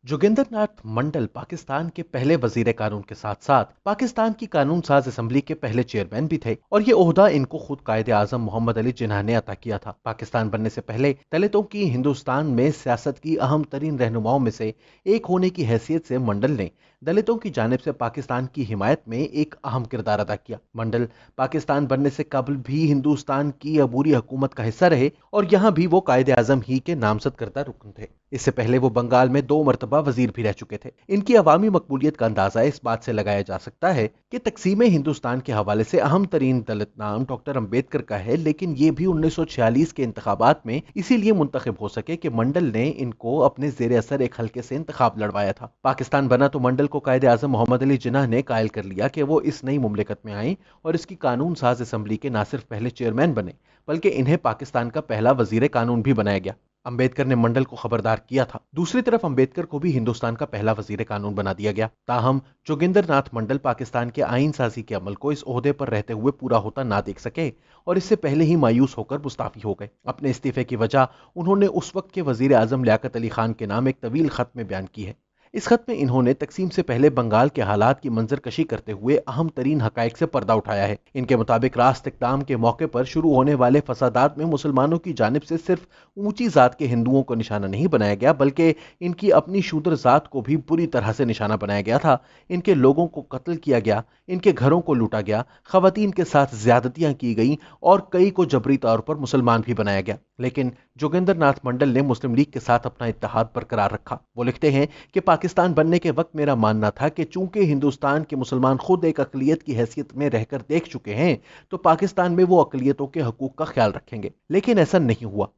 जोगिंदर नाथ मंडल पाकिस्तान के पहले वजीर कानून के साथ साथ पाकिस्तान की कानून साज असम्बली के पहले चेयरमैन भी थे और ये ओहदा इनको खुद कायदे आजम मोहम्मद अली जिन्ना ने अता किया था। पाकिस्तान बनने से पहले दलितों की हिंदुस्तान में सियासत की अहम तरीन रहनुमाओं में से एक होने की हैसियत से मंडल ने दलितों की जानिब से पाकिस्तान की हिमायत में एक अहम किरदार अदा किया। मंडल पाकिस्तान बनने से कबल भी हिंदुस्तान की अबूरी हुकूमत का हिस्सा रहे और यहाँ भी वो कायदे आजम ही के नामजद करदा रुकन थे। इससे पहले वो बंगाल में 2 मरतबा वजीर भी रह चुके थे। इनकी अवामी मकबूलियत का अंदाजा इस बात से लगाया जा सकता है कि तकसीम हिंदुस्तान के हवाले से अहम तरीन दलित नाम डॉक्टर अम्बेडकर का है, लेकिन ये भी 1946 के इंतखाबात में इसीलिए मुंतखब हो सके कि मंडल ने इनको अपने जेर असर एक हल्के से इंतखाब लड़वाया था। पाकिस्तान बना तो मंडल को कायदे आजम मोहम्मद अली जिन्ना ने कायल कर लिया कि वो इस नई मुमलिकत में आए और इसकी कानून साज असम्बली के न सिर्फ पहले चेयरमैन बने बल्कि इन्हें पाकिस्तान का पहला वजीर कानून भी बनाया गया। अंबेडकर ने मंडल को खबरदार किया था। दूसरी तरफ अंबेडकर को भी हिंदुस्तान का पहला वजीर कानून बना दिया गया। ताहम जोगिंदर नाथ मंडल पाकिस्तान के आईन साजी के अमल को इस ओहदे पर रहते हुए पूरा होता ना देख सके और इससे पहले ही मायूस होकर मुस्ताफी हो गए। अपने इस्तीफे की वजह उन्होंने उस वक्त के वजीर आजम लियाकत अली खान के नाम एक तवील खत में बयान की है। इस खत में इन्होंने तकसीम से पहले बंगाल के हालात की मंजर कशी करते हुए अहम तरीन हकायक से पर्दा उठाया है। इनके मुताबिक रास्त इक़दाम के मौके पर शुरू होने वाले फसादात में मुसलमानों की जानिब से सिर्फ ऊंची जात के हिंदुओं को निशाना नहीं बनाया गया बल्कि इनकी अपनी शूद्र जात को भी बुरी तरह से निशाना बनाया गया था। इनके लोगों को कत्ल किया गया, इनके घरों को लूटा गया, खवातीन के साथ ज्यादतियां की गई और कई को जबरी तौर पर मुसलमान भी बनाया गया। लेकिन जोगिंदर नाथ मंडल ने मुस्लिम लीग के साथ अपना इत्तेहाद बरकरार रखा। वो लिखते हैं कि पाकिस्तान बनने के वक्त मेरा मानना था कि चूंकि हिंदुस्तान के मुसलमान खुद एक अकलियत की हैसियत में रहकर देख चुके हैं तो पाकिस्तान में वो अकलियतों के हकूक का ख्याल रखेंगे, लेकिन ऐसा नहीं हुआ।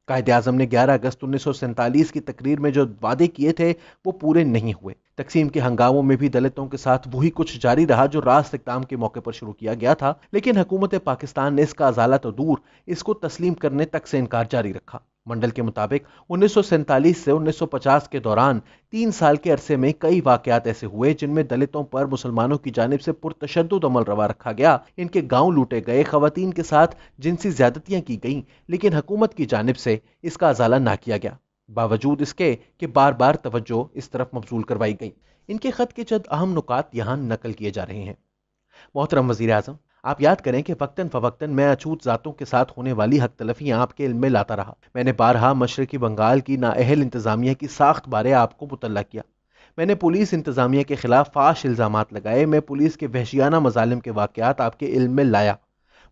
कायदे आजम ने 11 अगस्त 1947 की तकरीर में जो वादे किए थे वो पूरे नहीं हुए। तकसीम के हंगामों में भी दलितों के साथ वही कुछ जारी रहा जो रास्त इक़दाम के मौके पर शुरू किया गया था, लेकिन हुकूमत पाकिस्तान ने इसका अजाला तो दूर इसको तस्लीम करने तक से इनकार जारी रखा। मंडल के मुताबिक 1947 से 1950 के दौरान 3 साल के अरसे में कई वाकयात ऐसे हुए जिनमें दलितों पर मुसलमानों की जानिब से पुरतशद्दुद अमल रवा रखा गया। इनके गांव लूटे गए, खवातीन के साथ जिनसी ज्यादतियां की गईं, लेकिन हुकूमत की जानिब से इसका अजाला ना किया गया, बावजूद इसके कि बार बार तवज्जो इस तरफ मबजूल करवाई गई। इनके खत के चंद अहम नुकात यहाँ नकल किए जा रहे हैं। मोहतरम वजीर आजम, आप याद करें कि वक्तन फवक्तन मैं अछूत जातों के साथ होने वाली हक तलफियां आपके इल्म में लाता रहा। मैंने बारहा मशरकी बंगाल की नाअहल इंतजामिया की साख्त बारे आपको मुतल्ला किया। मैंने पुलिस इंतजामिया के खिलाफ फाश इल्जामात लगाए। मैं पुलिस के वहशियाना मजालिम के वाकयात आपके इल्म में लाया।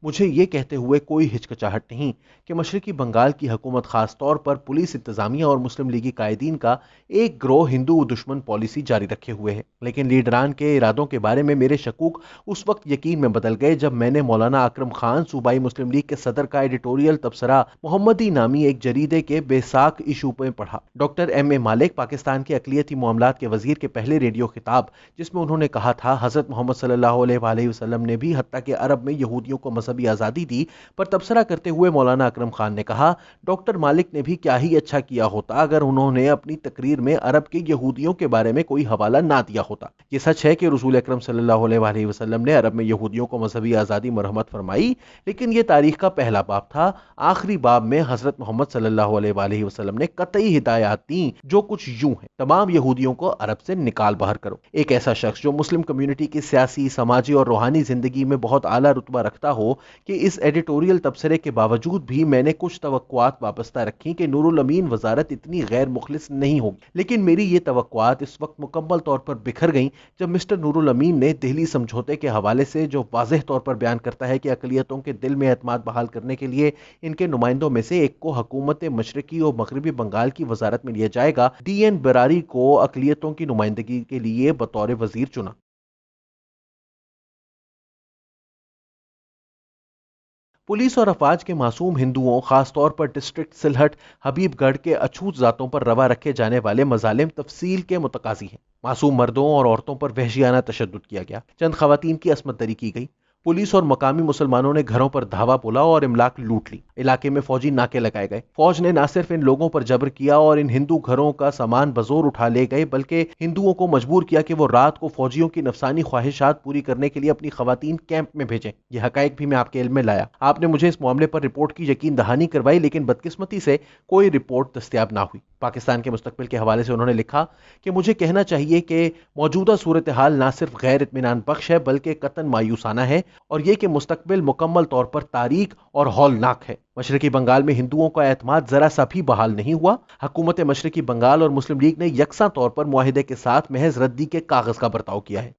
मुझे ये कहते हुए कोई हिचकिचाहट नहीं कि मशरकी बंगाल की हुकूमत खास तौर पर पुलिस इंतजामिया और मुस्लिम लीगी कायदीन का एक ग्रोह हिंदू दुश्मन पॉलिसी जारी रखे हुए है, लेकिन लीडरान के इरादों के बारे में मेरे शकूक उस वक्त यकीन में बदल गए जब मैंने मौलाना अकरम खान सूबाई मुस्लिम लीग के सदर का एडिटोरियल तबसरा मोहम्मदी नामी एक जरीदे के बेसाक इशू में पढ़ा। Doctor M.A. मालिक पाकिस्तान के अकलियती मामलात के वजीर के पहले रेडियो खिताब, जिसमें उन्होंने कहा था हजरत मोहम्मद सल्लल्लाहु अलैहि वसल्लम ने भी हत्ता के अरब में यहूदियों को मजहबी आज़ादी दी, पर तबसरा करते हुए मौलाना अकरम खान ने कहा डॉक्टर मालिक ने भी क्या ही अच्छा किया होता अगर उन्होंने अपनी तकरीर में अरब के यहूदियों के बारे में कोई हवाला ना दिया होता। ये सच है कि रसूल अकरम सल्लल्लाहु अलैहि वसल्लम ने अरब में यहूदियों को मजहबी आज़ादी मरहमत फरमाई, लेकिन यह तारीख का पहला बाब था। आखिरी बाब में हजरत मोहम्मद सल्लल्लाहु अलैहि वसल्लम ने कतई हिदायत दी जो कुछ यूं है, तमाम यहूदियों को अरब से निकाल बाहर करो। एक ऐसा शख्स जो मुस्लिम कम्युनिटी की सियासी, समाजी और रूहानी जिंदगी में बहुत आला रुतबा रखता हो कि इस एडिटोरियल तबसरे के बावजूद भी मैंने कुछ तवक्कुआत वाबस्ता रखी कि नूरुल अमीन वजारत इतनी गैर मुखलिस नहीं होगी, लेकिन मेरी ये तवक्कुआत इस वक्त मुकम्मल तौर पर बिखर गईं जब मिस्टर नूरुल अमीन ने दिल्ली समझौते के हवाले से जो वाज़ेह तौर पर बयान करता है कि अक़लियतों के दिल में एतमाद बहाल करने के लिए इनके नुमाइंदों में से एक को हुकूमत मशरकी और मगरबी बंगाल की वजारत में लिया जाएगा। D.N. बरारी को अक़लियतों की नुमाइंदगी के लिए बतौर वजीर चुना। पुलिस और अफवाज के मासूम हिंदुओं, खासतौर पर डिस्ट्रिक्ट सिलहट हबीबगढ़ के अछूत जातों पर रवा रखे जाने वाले मजालिम तफसील के मुतकाजी हैं। मासूम मर्दों और औरतों पर वहशियाना तशद्दुद किया गया, चंद खवातीन की असमत दरी की गई। पुलिस और मकामी मुसलमानों ने घरों पर धावा बोला और इमलाक लूट ली। इलाके में फौजी नाके लगाए गए। फौज ने न सिर्फ इन लोगों पर जबर किया और इन हिंदू घरों का सामान बजोर उठा ले गए, बल्कि हिंदुओं को मजबूर किया कि वो रात को फौजियों की नफसानी ख्वाहिशात पूरी करने के लिए अपनी खवातीन कैंप में भेजें। यह हकायक भी मैं आपके इल्म में लाया। आपने मुझे इस मामले पर रिपोर्ट की यकीन दहानी करवाई, लेकिन बदकिस्मती से कोई रिपोर्ट दस्तयाब ना हुई। पाकिस्तान के मुस्तकबिल के हवाले से उन्होंने लिखा कि मुझे कहना चाहिए कि मौजूदा सूरत हाल ना सिर्फ गैर इत्मीनान बख्श है बल्कि कतन मायूसाना है, और ये कि मुस्तकबिल मुकम्मल तौर पर तारीक और हौलनाक है। मशरकी बंगाल में हिंदुओं का एतमाद जरा सा भी बहाल नहीं हुआ। हुकूमत मशरकी बंगाल और मुस्लिम लीग ने यकसा तौर पर मुआहिदे के साथ महज रद्दी के कागज का बर्ताव किया है।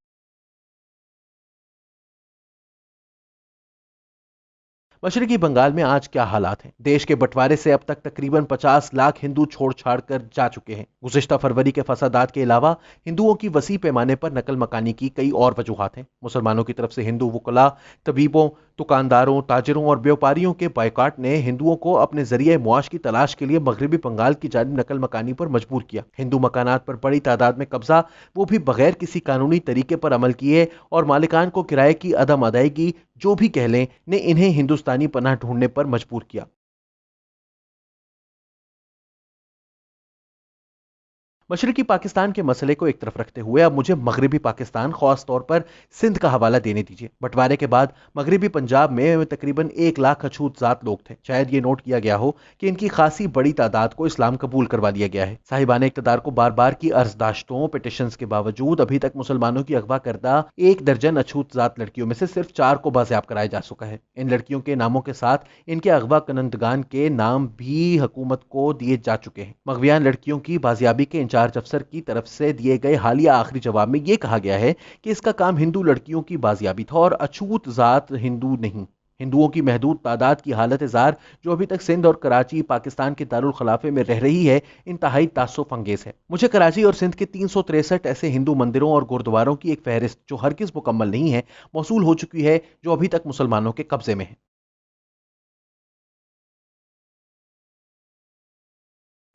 मशरकी बंगाल में आज क्या हालात हैं? देश के बंटवारे से अब तक तकरीबन 50 लाख हिंदू छोड़ छाड़ कर जा चुके हैं। गुज़िश्ता फरवरी के फसादात के अलावा हिंदुओं की वसी पैमाने पर नकल मकानी की कई और वजूहात हैं। मुसलमानों की तरफ से हिंदू वकला, तबीबों, दुकानदारों, ताजिरों और व्यापारियों के बायकाट ने हिंदुओं को अपने जरिए मुआश की तलाश के लिए मगरबी बंगाल की जानिब नकल मकानी पर मजबूर किया। हिंदू मकानात पर बड़ी तादाद में कब्जा, वो भी बगैर किसी कानूनी तरीके पर अमल किए, और मालिकान को किराए की अदम अदायगी जो भी कह लें ने इन्हें हिंदुस्तानी पनाह ढूंढने पर मजबूर किया। मशरकी पाकिस्तान के मसले को एक तरफ रखते हुए अब मुझे मगरबी पाकिस्तान, खास तौर पर सिंध का हवाला देने दीजिए। बंटवारे के बाद मगरबी पंजाब में तकरीबन 1 लाख अछूत जात लोग थे। शायद ये नोट किया गया हो कि इनकी खासी बड़ी तादाद को इस्लाम कबूल करवा लिया गया है। साहिबान इक़्तिदार को बार बार की अर्जदाश्तों, पिटिशंस के बावजूद अभी तक मुसलमानों की अगवा करदा 1 दर्जन अछूत जात लड़कियों में से सिर्फ 4 को बाजियाब कराया जा चुका है। इन लड़कियों के नामों के साथ इनके अगवा कनंदगान के नाम भी हुकूमत को दिए जा चुके हैं। मगवियान लड़कियों की बाजियाबी के इंचार्ज अफसर की तरफ से दिए गए हालिया आखिरी जवाब में यह कहा गया है कि इसका काम हिंदू लड़कियों की बाजियाबी था और अछूत जात हिंदू नहीं। हिंदुओं की महदूद तादाद की हालत जार जो अभी तक सिंध और कराची पाकिस्तान के दारुल खिलाफे में रह रही है, इंतहाई तासुफ अंगेज है। मुझे कराची और सिंध के 363 ऐसे हिंदू मंदिरों और गुरुद्वारों की एक फहरिस्त जो हरगिज मुकम्मल नहीं है मौसूल हो चुकी है, जो अभी तक मुसलमानों के कब्जे में है।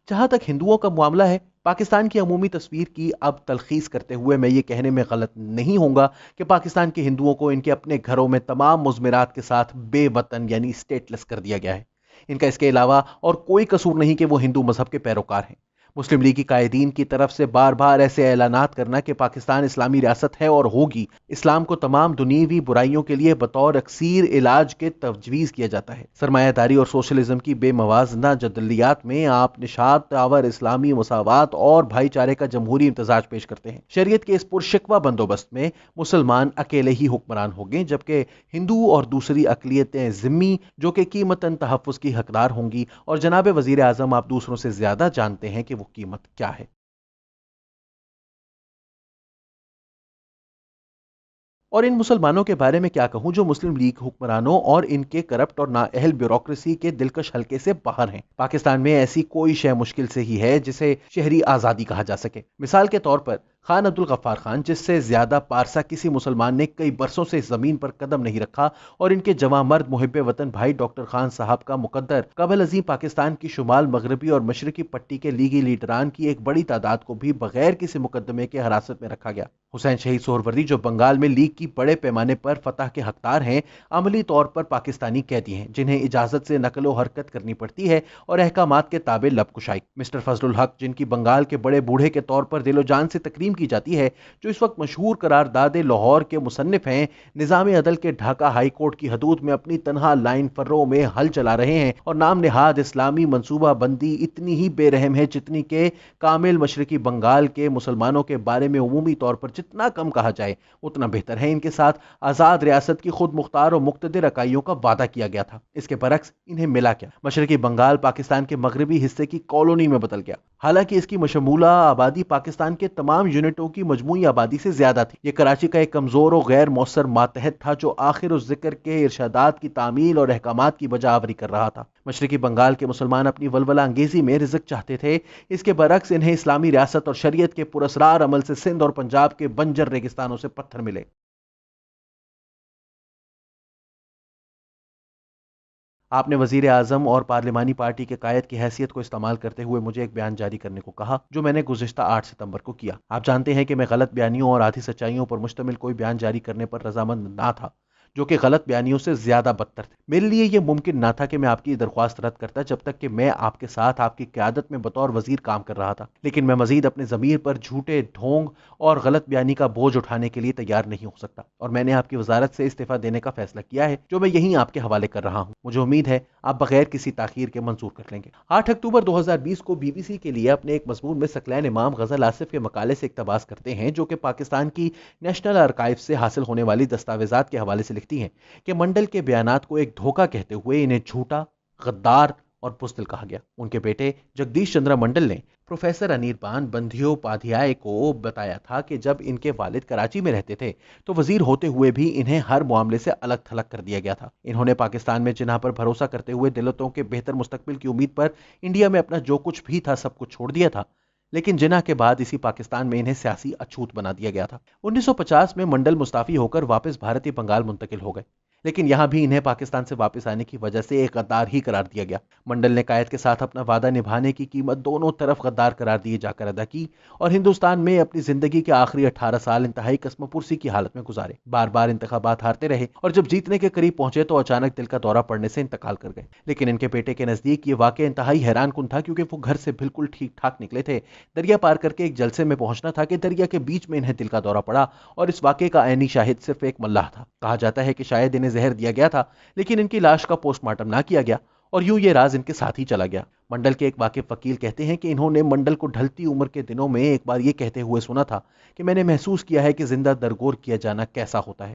जहां तक हिंदुओं का मामला है, पाकिस्तान की अमूमी तस्वीर की अब तलखीस करते हुए मैं ये कहने में गलत नहीं होऊंगा कि पाकिस्तान के हिंदुओं को इनके अपने घरों में तमाम मुज़मिरात के साथ बेवतन यानी स्टेटलेस कर दिया गया है। इनका इसके अलावा और कोई कसूर नहीं कि वो हिंदू मजहब के पैरोकार हैं। मुस्लिम लीग की कायदीन की तरफ से बार बार ऐसे ऐलानात करना कि पाकिस्तान इस्लामी रियासत है और होगी, इस्लाम को तमाम दुनियावी बुराइयों के लिए बतौर अक्सीर इलाज के तजवीज़ किया जाता है। सरमायादारी और सोशलिज्म की बेमवाजना जदलियात में आप निशात तावर इस्लामी मसावात और भाईचारे का जमहूरी इम्तजाज पेश करते हैं। शरीयत के इस पुरशिकवा बंदोबस्त में मुसलमान अकेले ही हुक्मरान होंगे, जबकि हिंदू और दूसरी अकलियतें जिम्मी जो कि कीमतन तहफ़्फ़ुज़ की हकदार होंगी। और जनाब वज़ीर आज़म, आप दूसरों से ज्यादा जानते हैं कि वो कीमत क्या है। और इन मुसलमानों के बारे में क्या कहूं जो मुस्लिम लीग हुक्मरानों और इनके करप्ट और नाअहल ब्यूरोक्रेसी के दिलकश हलके से बाहर हैं। पाकिस्तान में ऐसी कोई शय मुश्किल से ही है जिसे शहरी आज़ादी कहा जा सके। मिसाल के तौर पर खान अब्दुल गफ्फार खान, जिससे ज्यादा पारसा किसी मुसलमान ने कई बरसों से इस जमीन पर कदम नहीं रखा, और इनके जवां मर्द मुहिब्बे वतन भाई डॉक्टर खान साहब का मुकद्दर कबल अजीम पाकिस्तान की शुमाल मगरबी और मशरकी पट्टी के लीगी लीडरान की एक बड़ी तादाद को भी बगैर किसी मुकदमे के हिरासत में रखा गया। हुसैन शहीद सोहरवर्दी, जो बंगाल में लीग की बड़े पैमाने पर फतह के हकदार हैं, अमली तौर पर पाकिस्तानी कैदी हैं जिन्हें इजाजत से नकलो हरकत करनी पड़ती है और अहकामात के ताबे लब कुशाई। मिस्टर फजलुल हक, जिनकी बंगाल के बड़े बूढ़े के तौर पर दिलो जान से तकरीम की जाती है, जो इस वक्त मशहूर करारदादे लाहौर के मुसन्निफ हैं, निजाम अदल के ढाका हाई कोर्ट की हदूद में अपनी तनहा लाइन फर्रों में हल चला रहे हैं और नाम निहाद इस्लामी मंसूबा बंदी इतनी ही बेरहम है जितनी के कामिल मशरकी बंगाल के मुसलमानों के बारे में उमूमी तौर पर जितना कम कहा जाए उतना बेहतर है। इनके साथ आजाद रियासत की खुद मुख्तार और मुक्तदिर इकाइयों का वादा किया गया था। इसके बरक्स इन्हें मिला क्या? मशरकी बंगाल पाकिस्तान के मगरबी हिस्से की कॉलोनी में बदल गया। हालांकि इसकी मशमूला आबादी पाकिस्तान के तमाम यूनिटों की मजमूई आबादी से ज्यादा थी। यह कराची का एक कमजोर और गैर मौसर मातहत था जो आखिर उस जिक्र के इरशादात की तामील और अहकामात की बजा आवरी कर रहा था। मशरकी बंगाल के मुसलमान अपनी वलवला अंगेजी में रिज़्क चाहते थे। इसके बरक्स इन्हें इस्लामी रियासत और शरीयत के पुरस्रार अमल से सिंध और पंजाब के बंजर रेगिस्तानों से पत्थर मिले। आपने वजीर आजम और पार्लिमानी पार्टी के कायद की हैसियत को इस्तेमाल करते हुए मुझे एक बयान जारी करने को कहा, जो मैंने गुज़िश्ता 8 सितंबर को किया। आप जानते हैं कि मैं गलत बयानियों और आधी सच्चाइयों पर मुश्तमिल कोई बयान जारी करने पर रजामंद ना था। जो कि गलत बयानियों से ज्यादा बदतर थे। मेरे लिए ये मुमकिन ना था कि मैं आपकी दरख्वास्त रद्द करता जब तक कि मैं आपके साथ आपकी क़यादत में बतौर वजीर काम कर रहा था, लेकिन मैं मजीद अपने ज़मीर पर झूठे, ढोंग और गलत बयानी का बोझ उठाने के लिए तैयार नहीं हो सकता, और मैंने आपकी वजारत से इस्तीफा देने का फैसला किया है, जो मैं यहीं आपके हवाले कर रहा हूं। मुझे उम्मीद है आप बगैर किसी ताखीर के मंजूर कर लेंगे। 8 अक्टूबर 2020 को बीबीसी के लिए अपने एक मजमून में सकलैन इमाम गजल आसिफ के मकाले से इक्तबास करते हैं, जो कि पाकिस्तान की नेशनल आर्काइव से हासिल होने वाली दस्तावेजात के हवाले से लिखती हैं कि मंडल के बयानात को एक धोखा कहते हुए इन्हें झूठा, गद्दार और बुज़दिल कहा गया। उनके बेटे जगदीश चंद्र मंडल ने प्रोफेसर अनिर्बान बंध्योपाध्याय को बताया था कि जब इनके वालिद कराची में रहते थे तो वजीर होते हुए भी इन्हें हर मामले से अलग थलग कर दिया गया था। इन्होंने पाकिस्तान में जिन्ना पर भरोसा करते हुए दलितों के बेहतर मुस्तकबिल की उम्मीद पर इंडिया में अपना जो कुछ भी था सब कुछ छोड़ दिया था, लेकिन जिन्ना के बाद इसी पाकिस्तान में इन्हें सियासी अछूत बना दिया गया था। 1950 में मंडल मुस्ताफी होकर वापस भारतीय बंगाल मुंतकिल हो गए, लेकिन यहां भी इन्हें पाकिस्तान से वापस आने की वजह से एक गद्दार ही करार दिया गया। मंडल ने कायद के साथ अपना वादा निभाने की कीमत दोनों तरफ गद्दार करार दिए जाकर अदा की और हिंदुस्तान में अपनी जिंदगी के आखिरी 18 साल इंतहाई कसमपुरसी की हालत में गुजारे। बार बार इंतखाबात हारते रहे और जब जीतने के करीब पहुंचे तो अचानक दिल का दौरा पड़ने से इंतकाल कर गए। लेकिन इनके बेटे के नजदीक ये वाकई इंतहाई हैरान कुन था, क्योंकि वो घर से बिल्कुल ठीक ठाक निकले थे। दरिया पार करके एक जलसे में पहुंचना था कि दरिया के बीच में इन्हें दिल का दौरा पड़ा और इस वाकये का ऐनी शाहिद सिर्फ एक मल्लाह था। कहा जाता है कि शायद इन्हें जहर दिया गया था, लेकिन इनकी लाश का पोस्टमार्टम ना किया गया और यूं ये राज इनके साथ ही चला गया। मंडल के एक वाकिफ वकील कहते हैं कि इन्होंने मंडल को ढलती उम्र के दिनों में एक बार ये कहते हुए सुना था कि मैंने महसूस किया है कि जिंदा दरगोर किया जाना कैसा होता है।